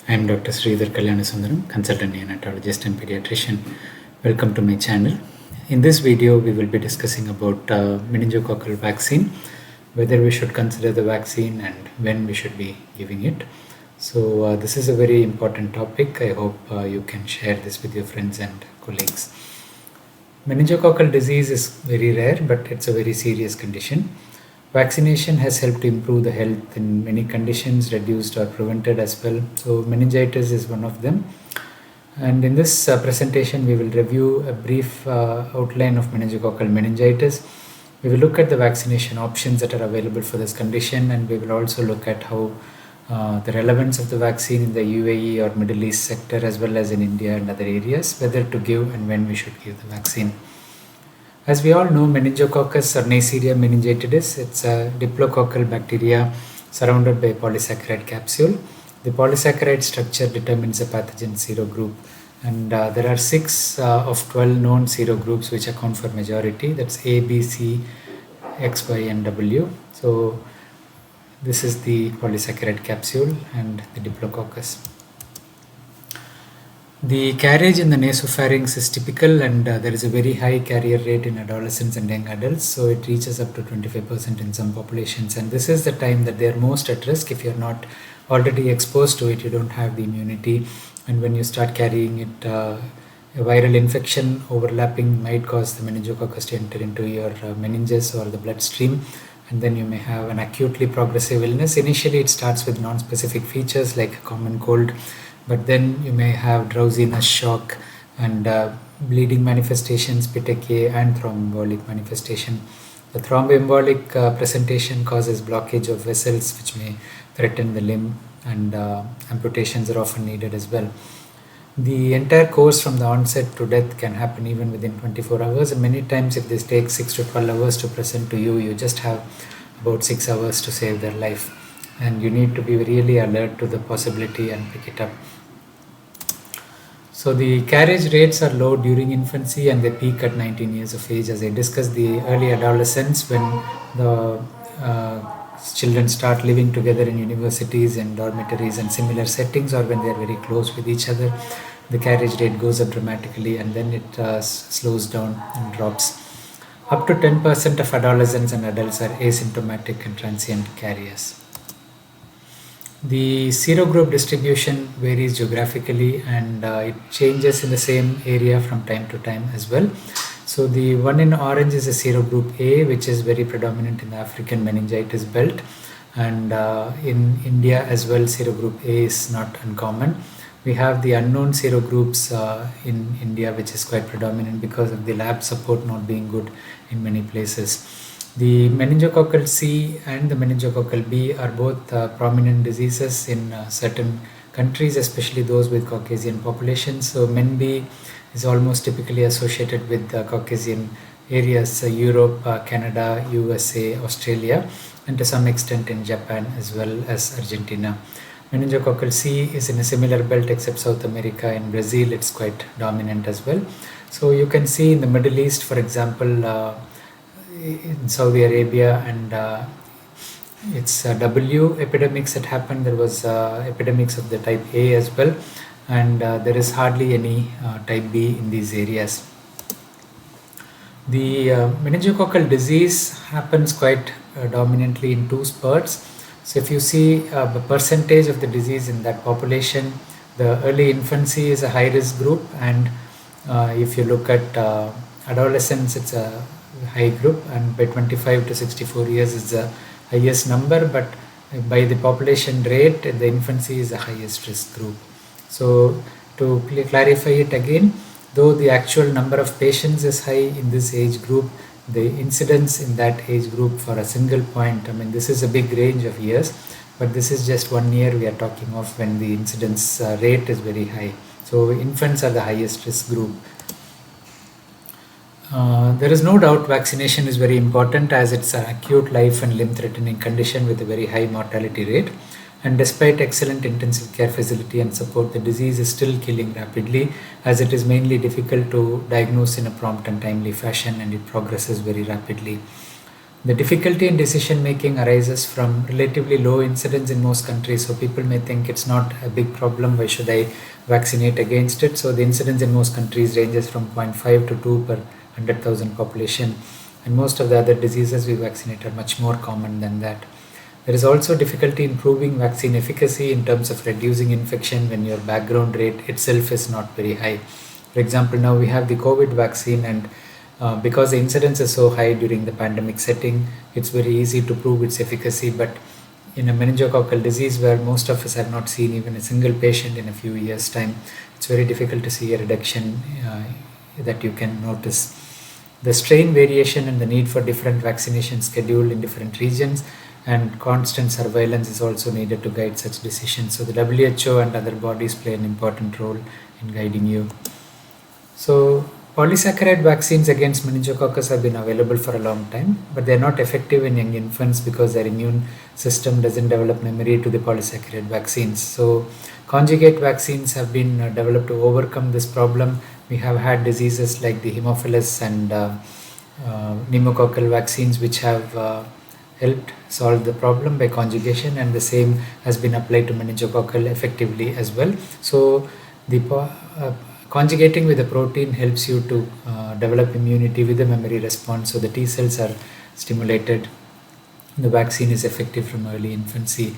I am Dr. Sridhar Kalyanasudaram, consultant neonatologist and pediatrician. Welcome to my channel. In this video, we will be discussing about meningococcal vaccine, whether we should consider the vaccine and when we should be giving it. So this is a very important topic. I hope you can share this with your friends and colleagues. Meningococcal disease is very rare, but it's a very serious condition. Vaccination has helped to improve the health in many conditions, reduced or prevented as well. So meningitis is one of them. And in this presentation, we will review a brief outline of meningococcal meningitis. We will look at the vaccination options that are available for this condition, and we will also look at how the relevance of the vaccine in the UAE or Middle East sector, as well as in India and other areas, whether to give and when we should give the vaccine. As we all know, meningococcus or Neisseria meningitidis, it's a diplococcal bacteria surrounded by a polysaccharide capsule. The polysaccharide structure determines the pathogen serogroup, and there are 6 of 12 known serogroups which account for majority. That's A, B, C, X, Y, and W. So this is the polysaccharide capsule and the diplococcus. The carriage in the nasopharynx is typical, and there is a very high carrier rate in adolescents and young adults, so it reaches up to 25% in some populations, and this is the time that they are most at risk. If you're not already exposed to it, you don't have the immunity, and when you start carrying it, a viral infection overlapping might cause the meningococcus to enter into your meninges or the bloodstream, and then you may have an acutely progressive illness. Initially, it starts with non-specific features like a common cold, but then you may have drowsiness, shock, and bleeding manifestations, petechiae, and thromboembolic manifestation. The thromboembolic presentation causes blockage of vessels, which may threaten the limb, and amputations are often needed as well. The entire course from the onset to death can happen even within 24 hours, and many times if this takes 6 to 12 hours to present to you, you just have about 6 hours to save their life, and you need to be really alert to the possibility and pick it up. So the carriage rates are low during infancy, and they peak at 19 years of age. As I discussed, the early adolescence, when the children start living together in universities and dormitories and similar settings, or when they are very close with each other, the carriage rate goes up dramatically, and then it slows down and drops. Up to 10% of adolescents and adults are asymptomatic and transient carriers. The serogroup distribution varies geographically, and it changes in the same area from time to time as well. So the one in orange is a serogroup A, which is very predominant in the African meningitis belt, and in India as well, serogroup A is not uncommon. We have the unknown serogroups in India, which is quite predominant because of the lab support not being good in many places. The meningococcal C and the meningococcal B are both prominent diseases in certain countries, especially those with Caucasian populations. So MEN-B is almost typically associated with Caucasian areas, Europe, Canada, USA, Australia, and to some extent in Japan as well as Argentina. Meningococcal C is in a similar belt except South America. In Brazil, it's quite dominant as well. So you can see in the Middle East, for example, in Saudi Arabia, and it's W epidemics that happened. There was epidemics of the type A as well, and there is hardly any type B in these areas. The meningococcal disease happens quite dominantly in 2 spurts. So if you see the percentage of the disease in that population, the early infancy is a high risk group, and if you look at adolescents, it's a high group, and by 25 to 64 years is the highest number, but by the population rate, the infancy is the highest risk group. So to clarify it again, though the actual number of patients is high in this age group, the incidence in that age group for a single point, I mean, this is a big range of years, but this is just 1 year we are talking of when the incidence rate is very high. So infants are the highest risk group. There is no doubt vaccination is very important, as it's an acute life and limb threatening condition with a very high mortality rate, and despite excellent intensive care facility and support, the disease is still killing rapidly, as it is mainly difficult to diagnose in a prompt and timely fashion, and it progresses very rapidly. The difficulty in decision making arises from relatively low incidence in most countries. So people may think it's not a big problem. Why should I vaccinate against it? So the incidence in most countries ranges from 0.5 to 2 per 100,000 population. And most of the other diseases we vaccinate are much more common than that. There is also difficulty in proving vaccine efficacy in terms of reducing infection when your background rate itself is not very high. For example, now we have the COVID vaccine, and because the incidence is so high during the pandemic setting, it's very easy to prove its efficacy. But in a meningococcal disease where most of us have not seen even a single patient in a few years' time, it's very difficult to see a reduction that you can notice. The strain variation and the need for different vaccination schedule in different regions and constant surveillance is also needed to guide such decisions. So the WHO and other bodies play an important role in guiding you. So polysaccharide vaccines against meningococcus have been available for a long time, but they're not effective in young infants because their immune system doesn't develop memory to the polysaccharide vaccines. So conjugate vaccines have been developed to overcome this problem. We have had diseases like the Haemophilus and pneumococcal vaccines which have helped solve the problem by conjugation, and the same has been applied to meningococcal effectively as well. So the conjugating with a protein helps you to develop immunity with a memory response. So the T cells are stimulated. The vaccine is effective from early infancy.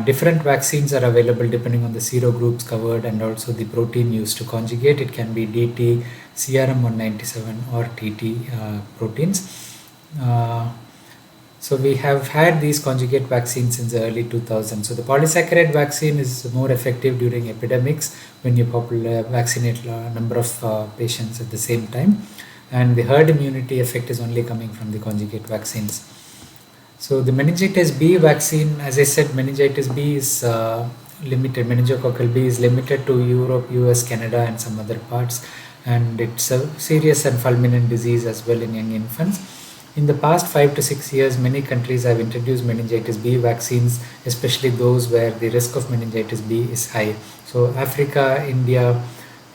Different vaccines are available depending on the serogroups covered and also the protein used to conjugate. It can be DT, CRM197 or TT proteins. So we have had these conjugate vaccines since the early 2000s. So the polysaccharide vaccine is more effective during epidemics when you vaccinate a number of patients at the same time, and the herd immunity effect is only coming from the conjugate vaccines. So the meningitis B vaccine, as I said, meningitis B is limited. Meningococcal B is limited to Europe, US, Canada, and some other parts, and it's a serious and fulminant disease as well in young infants. In the past 5 to 6 years, many countries have introduced meningitis B vaccines, especially those where the risk of meningitis B is high. So Africa, India,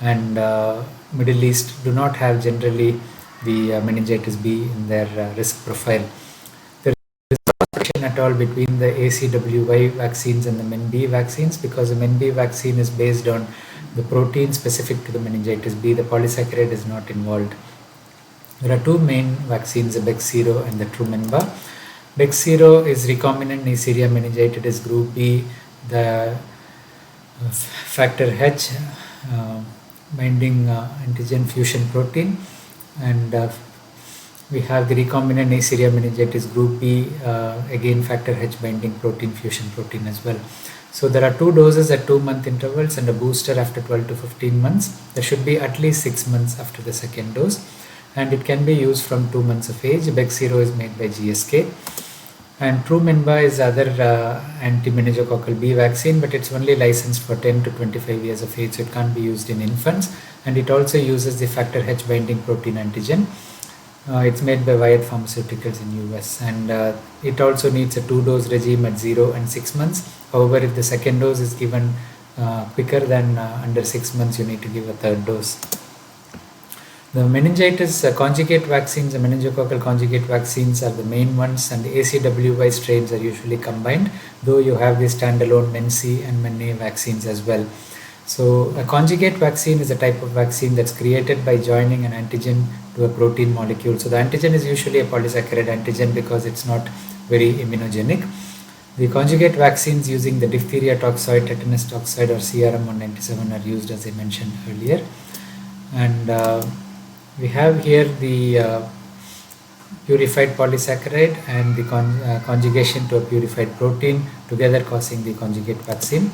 and Middle East do not have generally the meningitis B in their risk profile. There is no connection at all between the ACWY vaccines and the MenB vaccines, because the MenB vaccine is based on the protein specific to the meningitis B. The polysaccharide is not involved. There are two main vaccines, the Bexsero and the Trumenba. Bexsero is recombinant Neisseria meningitidis group B, the factor H binding antigen fusion protein, and we have the recombinant Neisseria meningitis group B, again factor H binding protein fusion protein as well. So there are 2 doses at 2-month intervals and a booster after 12 to 15 months. There should be at least 6 months after the second dose, and it can be used from 2 months of age. Bexsero is made by GSK, and Trumenba is other anti-meningococcal B vaccine, but it's only licensed for 10 to 25 years of age, so it can't be used in infants, and it also uses the factor H binding protein antigen. It's made by Wyeth Pharmaceuticals in US, and it also needs a 2-dose regime at 0 and 6 months. However, if the second dose is given quicker than under 6 months, you need to give a 3rd dose. The meningitis conjugate vaccines, the meningococcal conjugate vaccines are the main ones, and the ACWY strains are usually combined, though you have the standalone MenC and MenA vaccines as well. So a conjugate vaccine is a type of vaccine that's created by joining an antigen to a protein molecule. So the antigen is usually a polysaccharide antigen because it's not very immunogenic. The conjugate vaccines using the diphtheria toxoid, tetanus toxoid or CRM197 are used, as I mentioned earlier. And we have here the purified polysaccharide and the conjugation to a purified protein together causing the conjugate vaccine.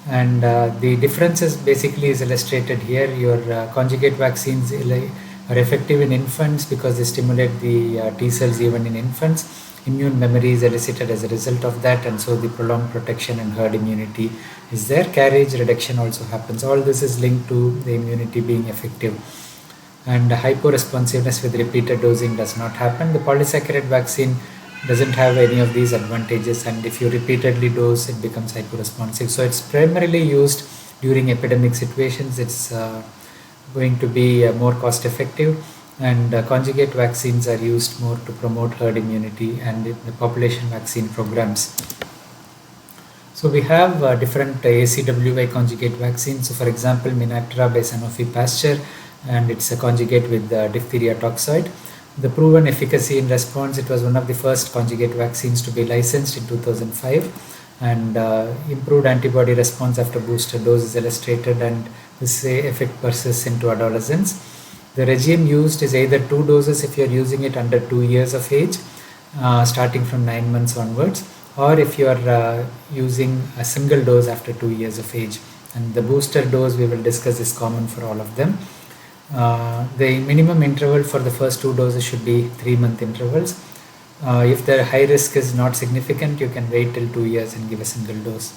And the differences basically is illustrated here. Your conjugate vaccines are effective in infants because they stimulate the T cells even in infants. Immune memory is elicited as a result of that, and so the prolonged protection and herd immunity is there. Carriage reduction also happens. All this is linked to the immunity being effective. And hyporesponsiveness with repeated dosing does not happen. The polysaccharide vaccine doesn't have any of these advantages, and if you repeatedly dose, it becomes hyporesponsive. So it's primarily used during epidemic situations. It's going to be more cost effective, and conjugate vaccines are used more to promote herd immunity and in the population vaccine programs. So we have different ACWY conjugate vaccines. So for example, Minactra by Sanofi Pasteur, and it's a conjugate with diphtheria toxoid. The proven efficacy in response, it was one of the first conjugate vaccines to be licensed in 2005, and improved antibody response after booster dose is illustrated, and this effect persists into adolescence. The regime used is either 2 doses if you are using it under 2 years of age, starting from 9 months onwards, or if you are using a single dose after 2 years of age. And the booster dose we will discuss is common for all of them. The minimum interval for the first 2 doses should be 3-month intervals. If the high risk is not significant, you can wait till 2 years and give a single dose.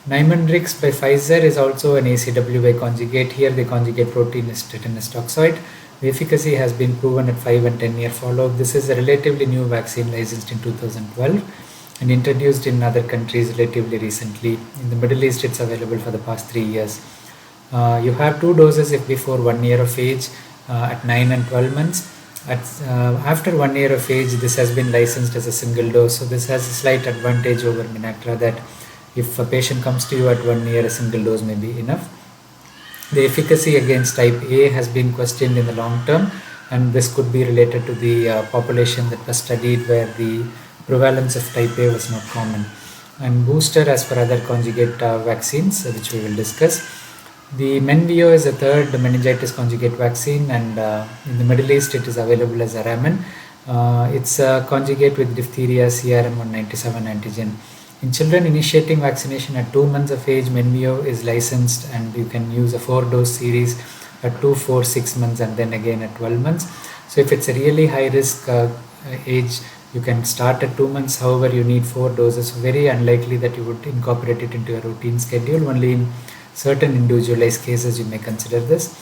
Nimenrix by Pfizer is also an ACWY conjugate. Here the conjugate protein is tetanus toxoid. The efficacy has been proven at 5 and 10 year follow-up. This is a relatively new vaccine licensed in 2012 and introduced in other countries relatively recently. In the Middle East, it's available for the past 3 years. You have 2 doses if before 1 year of age at 9 and 12 months. After 1 year of age, this has been licensed as a single dose. So this has a slight advantage over Minactra, that if a patient comes to you at 1 year, a single dose may be enough. The efficacy against type A has been questioned in the long term, and this could be related to the population that was studied where the prevalence of type A was not common. And booster, as per other conjugate vaccines, which we will discuss. The Menveo is a third meningitis conjugate vaccine, and in the Middle East it is available as Aramen. It's a conjugate with diphtheria CRM197 antigen. In children initiating vaccination at 2 months of age, Menveo is licensed, and you can use a 4-dose series at 2, 4, 6 months and then again at 12 months. So if it's a really high risk age, you can start at 2 months. However, you need 4 doses. Very unlikely that you would incorporate it into your routine schedule. Only in certain individualized cases you may consider this.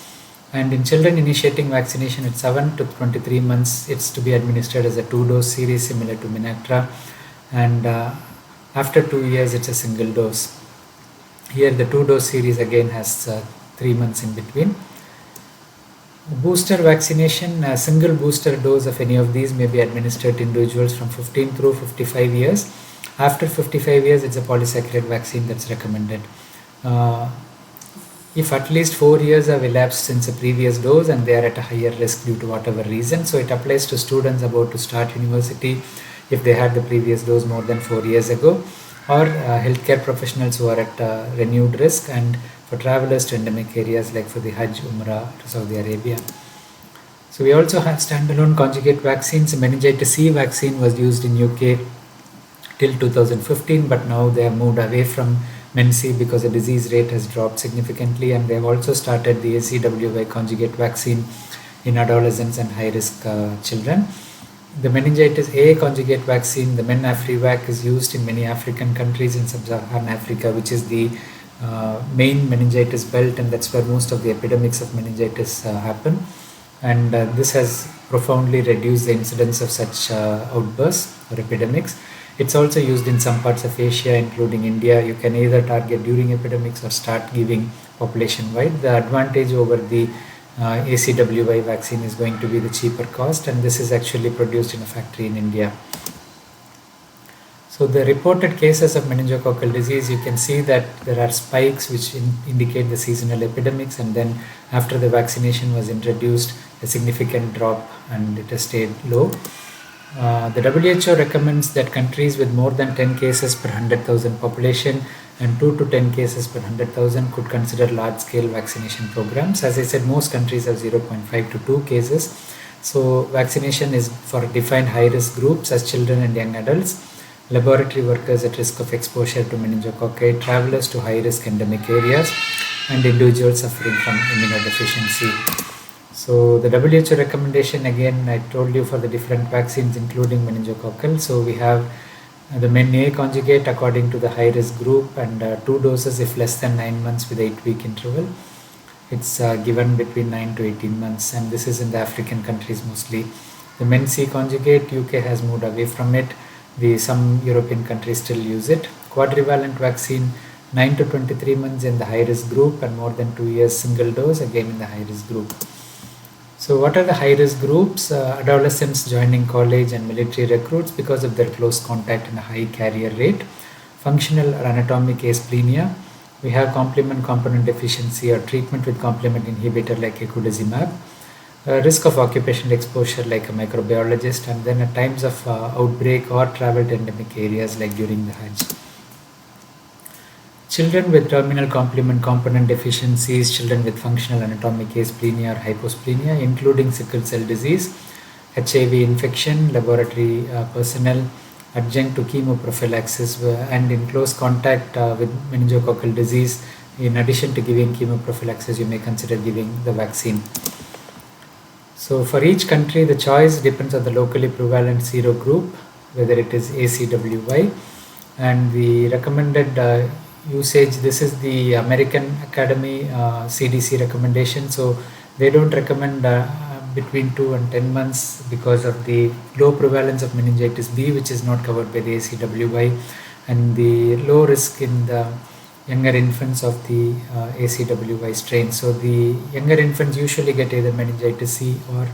And in children initiating vaccination at 7 to 23 months, it's to be administered as a 2-dose series similar to Minactra, and after 2 years it's a single dose. Here the 2-dose series again has 3 months in between. Booster vaccination, a single booster dose of any of these may be administered to individuals from 15 through 55 years. After 55 years, it's a polysaccharide vaccine that's recommended. If at least 4 years have elapsed since a previous dose and they are at a higher risk due to whatever reason, so it applies to students about to start university if they had the previous dose more than 4 years ago, or healthcare professionals who are at renewed risk, and for travelers to endemic areas like for the Hajj, Umrah to Saudi Arabia. So we also have standalone conjugate vaccines. Meningitis C vaccine was used in UK till 2015, but now they have moved away from MenC because the disease rate has dropped significantly, and they have also started the ACWY conjugate vaccine in adolescents and high-risk children. The meningitis A conjugate vaccine, the MenAfriVac, is used in many African countries in sub-Saharan Africa, which is the main meningitis belt, and that's where most of the epidemics of meningitis happen. And this has profoundly reduced the incidence of such outbursts or epidemics. It's also used in some parts of Asia, including India. You can either target during epidemics or start giving population-wide. The advantage over the ACWY vaccine is going to be the cheaper cost, and this is actually produced in a factory in India. So the reported cases of meningococcal disease, you can see that there are spikes which indicate the seasonal epidemics, and then after the vaccination was introduced, a significant drop, and it has stayed low. The WHO recommends that countries with more than 10 cases per 100,000 population and 2 to 10 cases per 100,000 could consider large-scale vaccination programs. As I said, most countries have 0.5 to 2 cases. So vaccination is for defined high-risk groups as children and young adults, laboratory workers at risk of exposure to meningococci, travelers to high-risk endemic areas, and individuals suffering from immunodeficiency. So the WHO recommendation, again, I told you for the different vaccines including meningococcal. So we have the Men-A conjugate according to the high-risk group, and 2 doses if less than 9 months with 8-week interval. It's given between 9 to 18 months, and this is in the African countries mostly. The Men-C conjugate, UK has moved away from it. Some European countries still use it. Quadrivalent vaccine, 9 to 23 months in the high-risk group and more than 2 years single dose, again in the high-risk group. So what are the high-risk groups? Adolescents joining college and military recruits because of their close contact and a high carrier rate. Functional or anatomic asplenia. We have complement component deficiency or treatment with complement inhibitor like eculizumab. Risk of occupational exposure like a microbiologist, and then at times of outbreak or travel to endemic areas like during the Hajj. Children with terminal complement component deficiencies, children with functional anatomic asplenia or hyposplenia, including sickle cell disease, HIV infection, laboratory personnel, adjunct to chemoprophylaxis, and in close contact with meningococcal disease. In addition to giving chemoprophylaxis, you may consider giving the vaccine. So for each country, the choice depends on the locally prevalent serogroup, whether it is ACWY, and the recommended usage. This is the American Academy CDC recommendation. So they don't recommend between 2 and 10 months because of the low prevalence of meningitis B, which is not covered by the ACWY, and the low risk in the younger infants of the ACWY strain. So the younger infants usually get either meningitis C or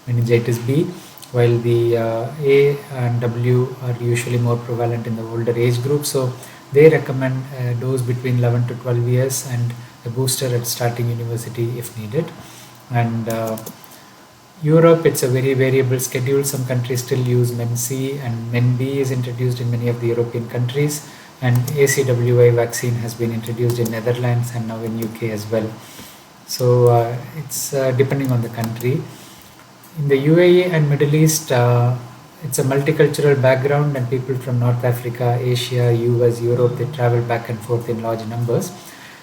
meningitis B, while the A and W are usually more prevalent in the older age group. So they recommend a dose between 11 to 12 years and a booster at starting university if needed. And Europe, it's a very variable schedule. Some countries still use MEN-C, and MEN-B is introduced in many of the European countries. And ACWY vaccine has been introduced in Netherlands and now in UK as well. So it's depending on the country. In the UAE and Middle East, it's a multicultural background, and people from North Africa, Asia, US, Europe, they travel back and forth in large numbers.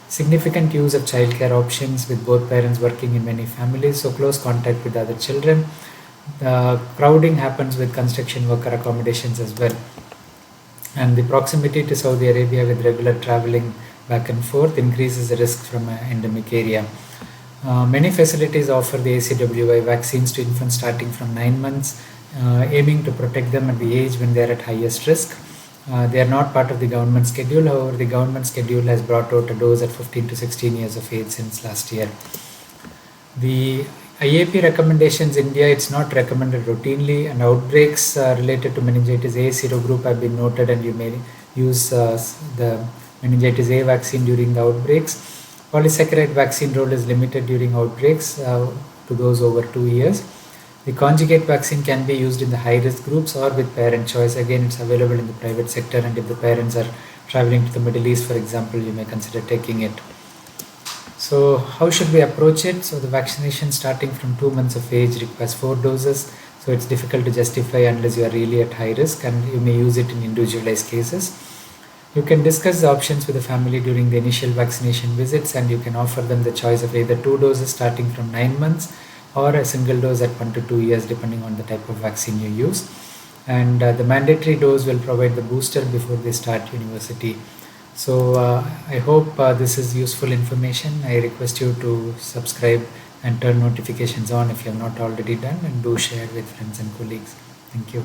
Significant use of childcare options with both parents working in many families, so close contact with other children. Crowding happens with construction worker accommodations as well. And the proximity to Saudi Arabia with regular traveling back and forth increases the risk from an endemic area. Many facilities offer the ACWY vaccines to infants starting from 9 months, aiming to protect them at the age when they are at highest risk. They are not part of the government schedule. However, the government schedule has brought out a dose at 15 to 16 years of age since last year. The IAP recommendations in India, it's not recommended routinely, and outbreaks related to meningitis A serogroup have been noted, and you may use the meningitis A vaccine during the outbreaks. Polysaccharide vaccine role is limited during outbreaks to those over 2 years. The conjugate vaccine can be used in the high-risk groups or with parent choice. Again, it's available in the private sector, and if the parents are traveling to the Middle East, for example, you may consider taking it. So how should we approach it? So the vaccination starting from 2 months of age requires 4 doses. So it's difficult to justify unless you are really at high risk, and you may use it in individualized cases. You can discuss the options with the family during the initial vaccination visits, and you can offer them the choice of either 2 doses starting from 9 months or a single dose at 1 to 2 years depending on the type of vaccine you use. And the mandatory dose will provide the booster before they start university. So I hope this is useful information. I request you to subscribe and turn notifications on if you have not already done, and do share with friends and colleagues. Thank you.